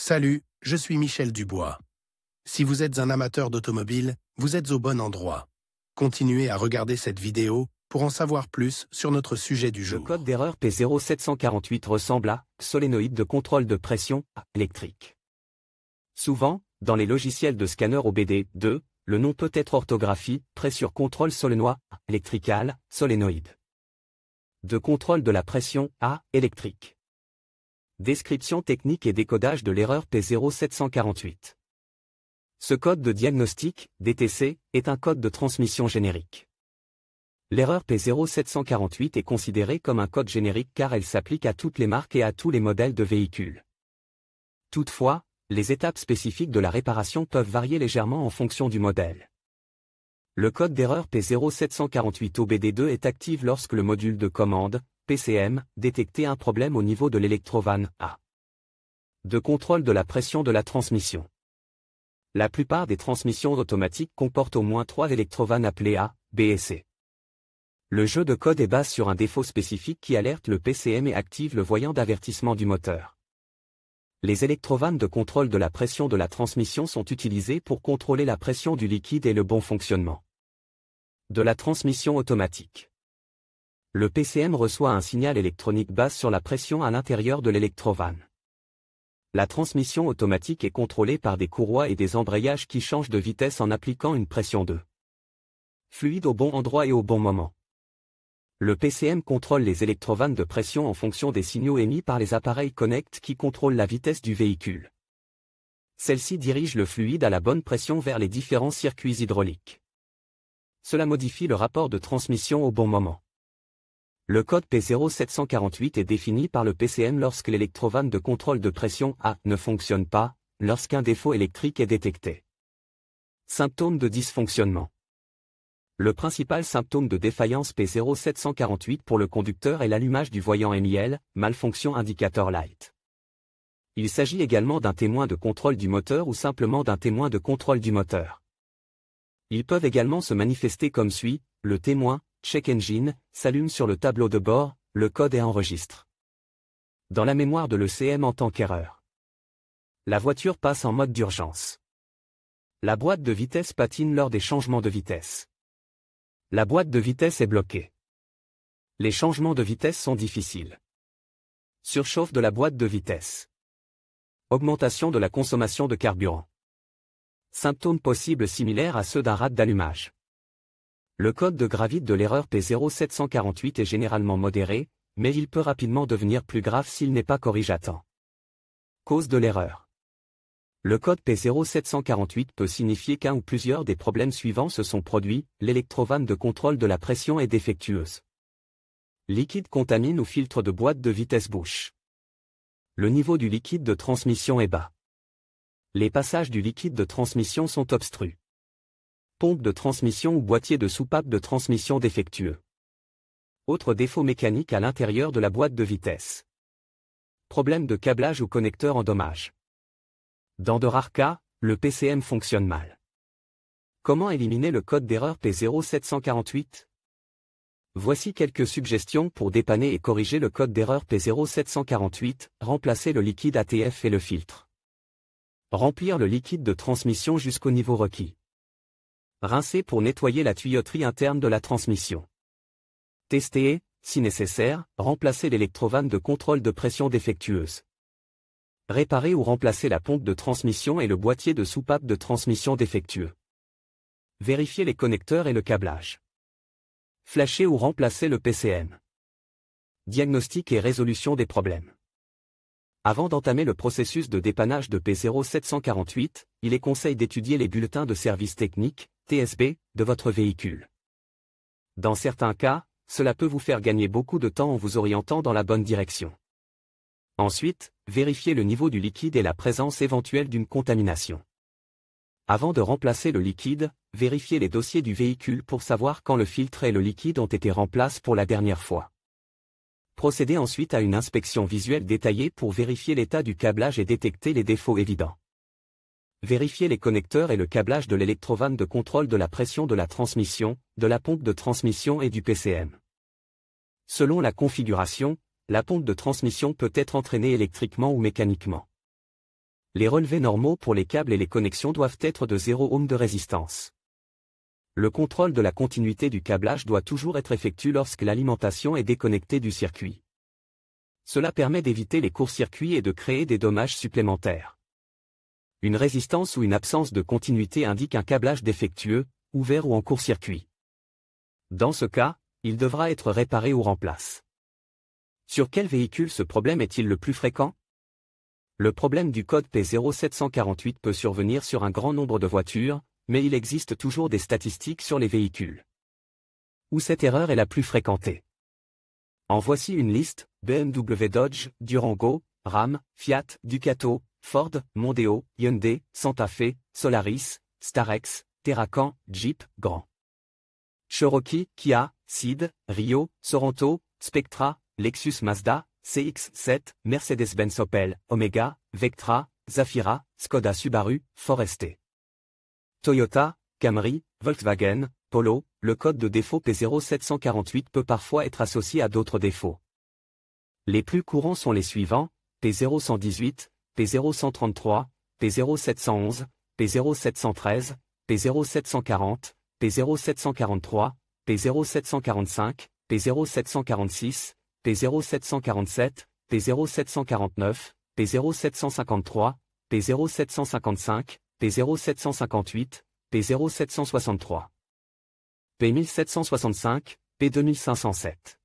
Salut, je suis Michel Dubois. Si vous êtes un amateur d'automobile, vous êtes au bon endroit. Continuez à regarder cette vidéo pour en savoir plus sur notre sujet du jour. Le code d'erreur P0748 ressemble à solénoïde de contrôle de pression électrique. Souvent, dans les logiciels de scanner OBD2, le nom peut être orthographie, pressure contrôle solénoïde, électrical, solénoïde. De contrôle de la pression électrique. Description technique et décodage de l'erreur P0748. Ce code de diagnostic, DTC, est un code de transmission générique. L'erreur P0748 est considérée comme un code générique car elle s'applique à toutes les marques et à tous les modèles de véhicules. Toutefois, les étapes spécifiques de la réparation peuvent varier légèrement en fonction du modèle. Le code d'erreur P0748 OBD2 est actif lorsque le module de commande, PCM, détecte un problème au niveau de l'électrovanne A. De contrôle de la pression de la transmission. La plupart des transmissions automatiques comportent au moins 3 électrovannes appelées A, B et C. Le jeu de code est basé sur un défaut spécifique qui alerte le PCM et active le voyant d'avertissement du moteur. Les électrovannes de contrôle de la pression de la transmission sont utilisées pour contrôler la pression du liquide et le bon fonctionnement de la transmission automatique. Le PCM reçoit un signal électronique basé sur la pression à l'intérieur de l'électrovanne. La transmission automatique est contrôlée par des courroies et des embrayages qui changent de vitesse en appliquant une pression de fluide au bon endroit et au bon moment. Le PCM contrôle les électrovannes de pression en fonction des signaux émis par les appareils connect qui contrôlent la vitesse du véhicule. Celle-ci dirige le fluide à la bonne pression vers les différents circuits hydrauliques. Cela modifie le rapport de transmission au bon moment. Le code P0748 est défini par le PCM lorsque l'électrovanne de contrôle de pression A ne fonctionne pas, lorsqu'un défaut électrique est détecté. Symptômes de dysfonctionnement. Le principal symptôme de défaillance P0748 pour le conducteur est l'allumage du voyant MIL, malfonction indicator light. Il s'agit également d'un témoin de contrôle du moteur ou simplement d'un témoin de contrôle du moteur. Ils peuvent également se manifester comme suit: le témoin, check engine, s'allume sur le tableau de bord, le code est enregistre dans la mémoire de l'ECM en tant qu'erreur. La voiture passe en mode d'urgence. La boîte de vitesse patine lors des changements de vitesse. La boîte de vitesse est bloquée. Les changements de vitesse sont difficiles. Surchauffe de la boîte de vitesse. Augmentation de la consommation de carburant. Symptômes possibles similaires à ceux d'un rate d'allumage. Le code de gravité de l'erreur P0748 est généralement modéré, mais il peut rapidement devenir plus grave s'il n'est pas corrigé à temps. Cause de l'erreur. Le code P0748 peut signifier qu'un ou plusieurs des problèmes suivants se sont produits: l'électrovanne de contrôle de la pression est défectueuse. Liquide contamine ou filtre de boîte de vitesse bouche. Le niveau du liquide de transmission est bas. Les passages du liquide de transmission sont obstrués. Pompe de transmission ou boîtier de soupape de transmission défectueux. Autre défaut mécanique à l'intérieur de la boîte de vitesse. Problème de câblage ou connecteur endommagé. Dans de rares cas, le PCM fonctionne mal. Comment éliminer le code d'erreur P0748? Voici quelques suggestions pour dépanner et corriger le code d'erreur P0748. Remplacer le liquide ATF et le filtre. Remplir le liquide de transmission jusqu'au niveau requis. Rincer pour nettoyer la tuyauterie interne de la transmission. Tester et, si nécessaire, remplacer l'électrovanne de contrôle de pression défectueuse. Réparer ou remplacer la pompe de transmission et le boîtier de soupape de transmission défectueux. Vérifier les connecteurs et le câblage. Flasher ou remplacer le PCM. Diagnostic et résolution des problèmes. Avant d'entamer le processus de dépannage de P0748, il est conseil d'étudier les bulletins de service technique, TSB, de votre véhicule. Dans certains cas, cela peut vous faire gagner beaucoup de temps en vous orientant dans la bonne direction. Ensuite, vérifiez le niveau du liquide et la présence éventuelle d'une contamination. Avant de remplacer le liquide, vérifiez les dossiers du véhicule pour savoir quand le filtre et le liquide ont été remplacés pour la dernière fois. Procédez ensuite à une inspection visuelle détaillée pour vérifier l'état du câblage et détecter les défauts évidents. Vérifiez les connecteurs et le câblage de l'électrovanne de contrôle de la pression de la transmission, de la pompe de transmission et du PCM. Selon la configuration, la pompe de transmission peut être entraînée électriquement ou mécaniquement. Les relevés normaux pour les câbles et les connexions doivent être de 0 ohm de résistance. Le contrôle de la continuité du câblage doit toujours être effectué lorsque l'alimentation est déconnectée du circuit. Cela permet d'éviter les courts-circuits et de créer des dommages supplémentaires. Une résistance ou une absence de continuité indique un câblage défectueux, ouvert ou en court-circuit. Dans ce cas, il devra être réparé ou remplacé. Sur quel véhicule ce problème est-il le plus fréquent? Le problème du code P0748 peut survenir sur un grand nombre de voitures, mais il existe toujours des statistiques sur les véhicules où cette erreur est la plus fréquentée. En voici une liste: BMW, Dodge, Durango, Ram, Fiat, Ducato, Ford, Mondeo, Hyundai, Santa Fe, Solaris, Starex, Terracan, Jeep, Grand Cherokee, Kia, Ceed, Rio, Sorento, Spectra, Lexus, Mazda, CX-7, Mercedes-Benz, Opel, Omega, Vectra, Zafira, Skoda, Subaru, Forester, Toyota, Camry, Volkswagen, Polo. Le code de défaut P0748 peut parfois être associé à d'autres défauts. Les plus courants sont les suivants: P0118, P0133, P0711, P0713, P0740, P0743, P0745, P0746, P0747, P0749, P0753, P0755, P0758, P0763. P1765, P2507.